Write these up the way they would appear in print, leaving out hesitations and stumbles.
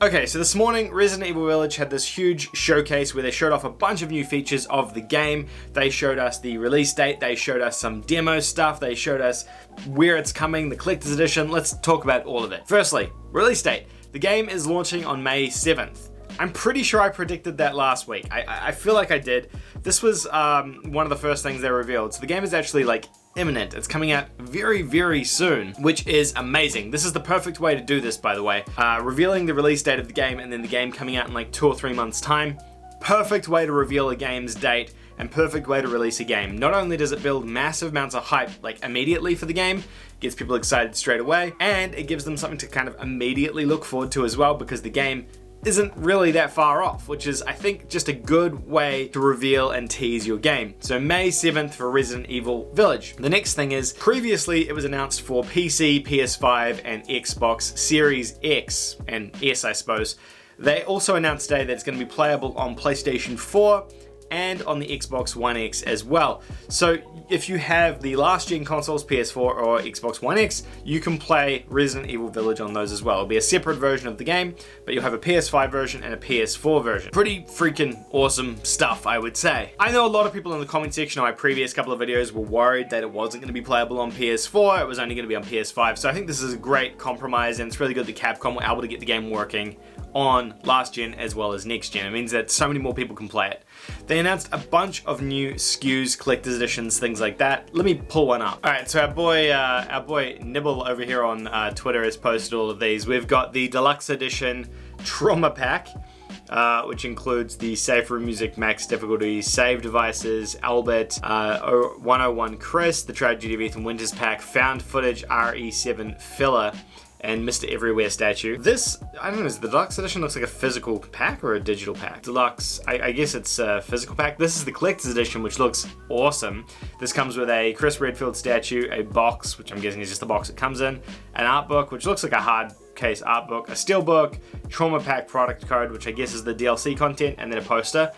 Okay, so this morning, Resident Evil Village had this huge showcase where they showed off a bunch of new features of the game. They showed us the release date, they showed us some demo stuff, they showed us where it's coming, the collector's edition. Let's talk about all of it. Firstly, release date. The game is launching on May 7th. I'm pretty sure I predicted that last week. I feel like I did. This was one of the first things they revealed. So the game is actually like imminent. It's coming out very, very soon, which is amazing. This is the perfect way to do this, by the way. Revealing the release date of the game and then the game coming out in like 2 or 3 months time. Perfect way to reveal a game's date and perfect way to release a game. Not only does it build massive amounts of hype like immediately for the game, gets people excited straight away, and it gives them something to kind of immediately look forward to as well because the game isn't really that far off, which is, I think, just a good way to reveal and tease your game. So May 7th for Resident Evil Village. The next thing is, previously it was announced for PC, PS5, and Xbox Series X and S, I suppose. They also announced today that it's going to be playable on PlayStation 4 and on the Xbox One X as well. So if you have the last gen consoles, PS4 or Xbox One X, you can play Resident Evil Village on those as well. It'll be a separate version of the game, but you'll have a PS5 version and a PS4 version. Pretty freaking awesome stuff, I would say. I know a lot of people in the comment section of my previous couple of videos were worried that it wasn't going to be playable on PS4, it was only going to be on PS5, so I think this is a great compromise, and it's really good that Capcom were able to get the game working on last gen as well as next gen. It means that so many more people can play it. They announced a bunch of new SKUs, collector's editions, things like that. Let me pull one up. All right, so our boy Nibble over here on Twitter has posted all of these. We've got the deluxe edition Trauma Pack, which includes the Safe Room Music Max Difficulty, Save Devices, Albert, 101 Chris, the Tragedy of Ethan Winters Pack, Found Footage RE7 Filler, and Mr. Everywhere statue. This, I don't know, is the deluxe edition looks like a physical pack or a digital pack? Deluxe, I guess it's a physical pack. This is the collector's edition, which looks awesome. This comes with a Chris Redfield statue, a box, which I'm guessing is just the box it comes in, an art book, which looks like a hard case art book, a steelbook, Trauma Pack product code, which I guess is the DLC content, and then a poster.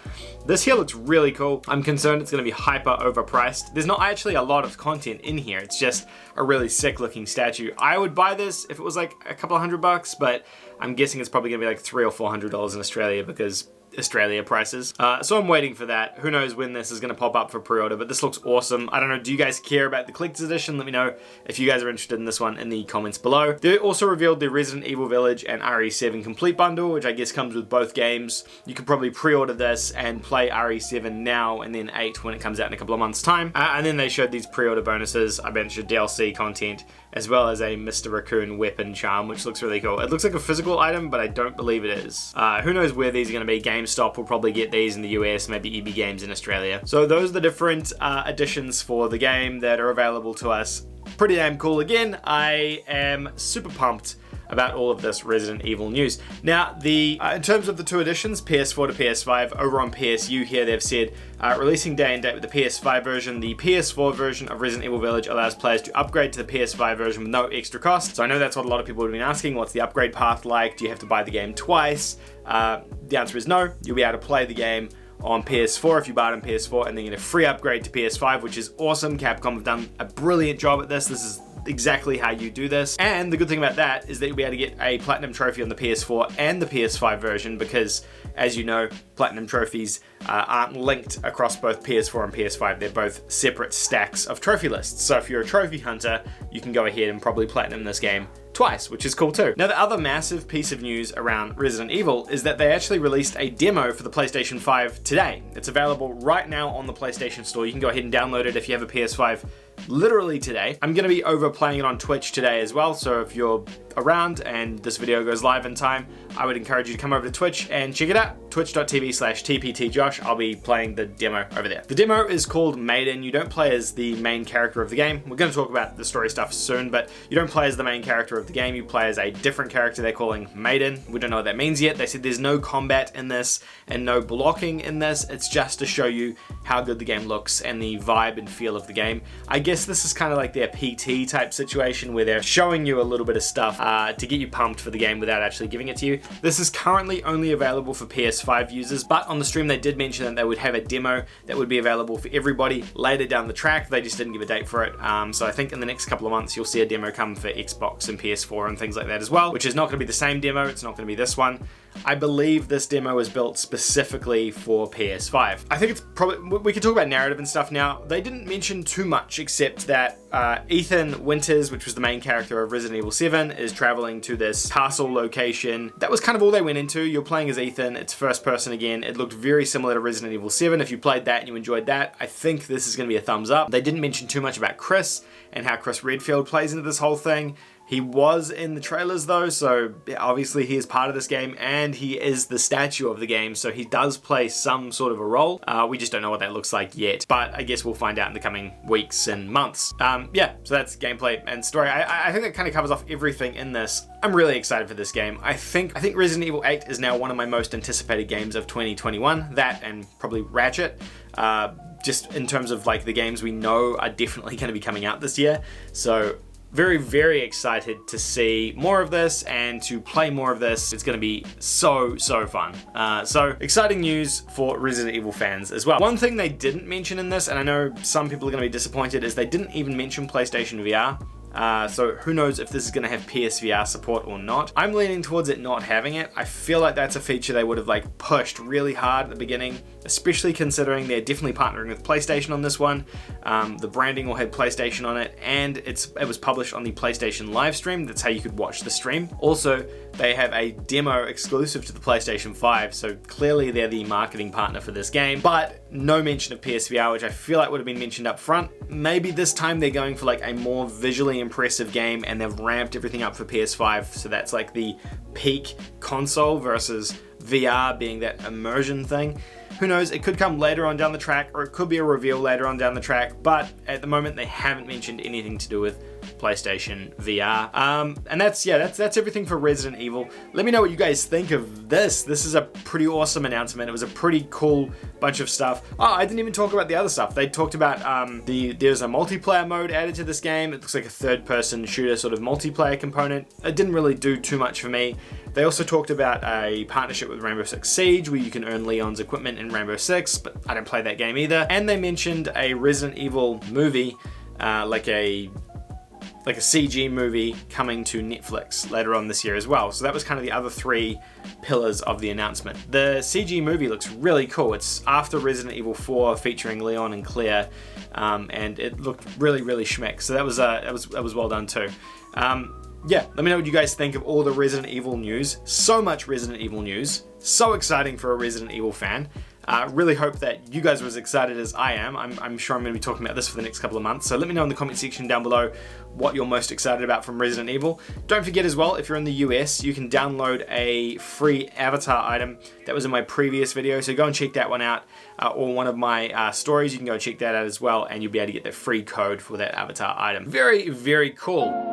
This here looks really cool. I'm concerned it's going to be hyper overpriced. There's not actually a lot of content in here. It's just a really sick looking statue. I would buy this if it was like a couple of $100, but I'm guessing it's probably going to be like $300 or $400 in Australia because Australia prices. So I'm waiting for that. Who knows when this is going to pop up for pre-order, but this looks awesome. I don't know, do you guys care about the collector's edition? Let me know if you guys are interested in this one in the comments below. They also revealed the Resident Evil Village and RE7 Complete Bundle, which I guess comes with both games. You can probably pre-order this and play RE7 now and then 8 when it comes out in a couple of months' time. And then they showed these pre-order bonuses. I mentioned DLC content, as well as a Mr. Raccoon weapon charm, which looks really cool. It looks like a physical item, but I don't believe it is. Who knows where these are going to be. GameStop will probably get these in the US, maybe EB Games in Australia. So those are the different additions for the game that are available to us. Pretty damn cool. Again, I am super pumped about all of this Resident Evil news. Now, in terms of the two editions, PS4 to PS5, over on PSU here, they've said releasing day and date with the PS5 version. The PS4 version of Resident Evil Village allows players to upgrade to the PS5 version with no extra cost. So I know that's what a lot of people have been asking. What's the upgrade path like? Do you have to buy the game twice? The answer is no. You'll be able to play the game on PS4 if you buy it on PS4, and then get a free upgrade to PS5, which is awesome. Capcom have done a brilliant job at this. This is exactly how you do this. And the good thing about that is that you'll be able to get a platinum trophy on the PS4 and the PS5 version because, as you know, platinum trophies aren't linked across both PS4 and PS5. They're both separate stacks of trophy lists. So if you're a trophy hunter, you can go ahead and probably platinum this game twice, which is cool too. Now, the other massive piece of news around Resident Evil is that they actually released a demo for the PlayStation 5 today. It's available right now on the PlayStation Store. You can go ahead and download it if you have a PS5 literally today. I'm going to be over playing it on Twitch today as well, so if you're around and this video goes live in time, I would encourage you to come over to Twitch and check it out. Twitch.tv/TPTJosh. I'll be playing the demo over there. The demo is called Maiden. You don't play as the main character of the game. We're going to talk about the story stuff soon, but you don't play as the main character of the game. You play as a different character they're calling Maiden. We don't know what that means yet. They said there's no combat in this and no blocking in this. It's just to show you how good the game looks and the vibe and feel of the game. I guess guess this is kind of like their PT type situation where they're showing you a little bit of stuff to get you pumped for the game without actually giving it to you. This is currently only available for PS5 users, but on the stream they did mention that they would have a demo that would be available for everybody later down the track. They just didn't give a date for it. So I think in the next couple of months you'll see a demo come for Xbox and PS4 and things like that as well, which is not going to be the same demo. It's not going to be this one. I believe this demo was built specifically for PS5. I think it's probably, we can talk about narrative and stuff now. They didn't mention too much except that Ethan Winters, which was the main character of Resident Evil 7, is traveling to this castle location. That was kind of all they went into. You're playing as Ethan, it's first person again. It looked very similar to Resident Evil 7. If you played that and you enjoyed that, I think this is going to be a thumbs up. They didn't mention too much about Chris and how Chris Redfield plays into this whole thing. He was in the trailers though, so obviously he is part of this game and he is the statue of the game, so he does play some sort of a role. We just don't know what that looks like yet, but I guess we'll find out in the coming weeks and months. Yeah, so that's gameplay and story. I think that kind of covers off everything in this. I'm really excited for this game. I think Resident Evil 8 is now one of my most anticipated games of 2021. That and probably Ratchet. Just in terms of like the games we know are definitely going to be coming out this year. So very, very excited to see more of this and to play more of this. It's going to be so fun. So exciting news for Resident Evil fans as well. One thing they didn't mention in this, and I know some people are going to be disappointed, is they didn't even mention PlayStation VR. So who knows if this is going to have PSVR support or not. I'm leaning towards it not having it. I feel like that's a feature they would have like pushed really hard at the beginning, especially considering they're definitely partnering with PlayStation on this one. The branding will have PlayStation on it, and it was published on the PlayStation live stream. That's how you could watch the stream. Also, they have a demo exclusive to the PlayStation 5, so clearly they're the marketing partner for this game, but no mention of PSVR, which I feel like would have been mentioned up front. Maybe this time they're going for like a more visually impressive game and they've ramped everything up for PS5, so that's like the peak console versus VR being that immersion thing. Who knows, it could come later on down the track, or it could be a reveal later on down the track, but at the moment they haven't mentioned anything to do with PlayStation VR. And that's everything for Resident Evil. Let me know what you guys think of this. This is a pretty awesome announcement. It was a pretty cool bunch of stuff. Oh, I didn't even talk about the other stuff. They talked about there's a multiplayer mode added to this game. It looks like a third-person shooter sort of multiplayer component. It didn't really do too much for me. They also talked about a partnership with Rainbow Six Siege where you can earn Leon's equipment in Rainbow Six, but I don't play that game either. And they mentioned a Resident Evil movie, like a CG movie coming to Netflix later on this year as well. So that was kind of the other three pillars of the announcement. The CG movie looks really cool. It's after Resident Evil 4 featuring Leon and Claire, and it looked really schmick. So that was well done too. Yeah, let me know what you guys think of all the Resident Evil news. So much Resident Evil news. So exciting for a Resident Evil fan. Really hope that you guys are as excited as I am. I'm sure I'm going to be talking about this for the next couple of months. So let me know in the comment section down below what you're most excited about from Resident Evil. Don't forget as well, if you're in the US, you can download a free avatar item that was in my previous video. So go and check that one out. Or one of my stories, you can go check that out as well. And you'll be able to get the free code for that avatar item. Very, very cool.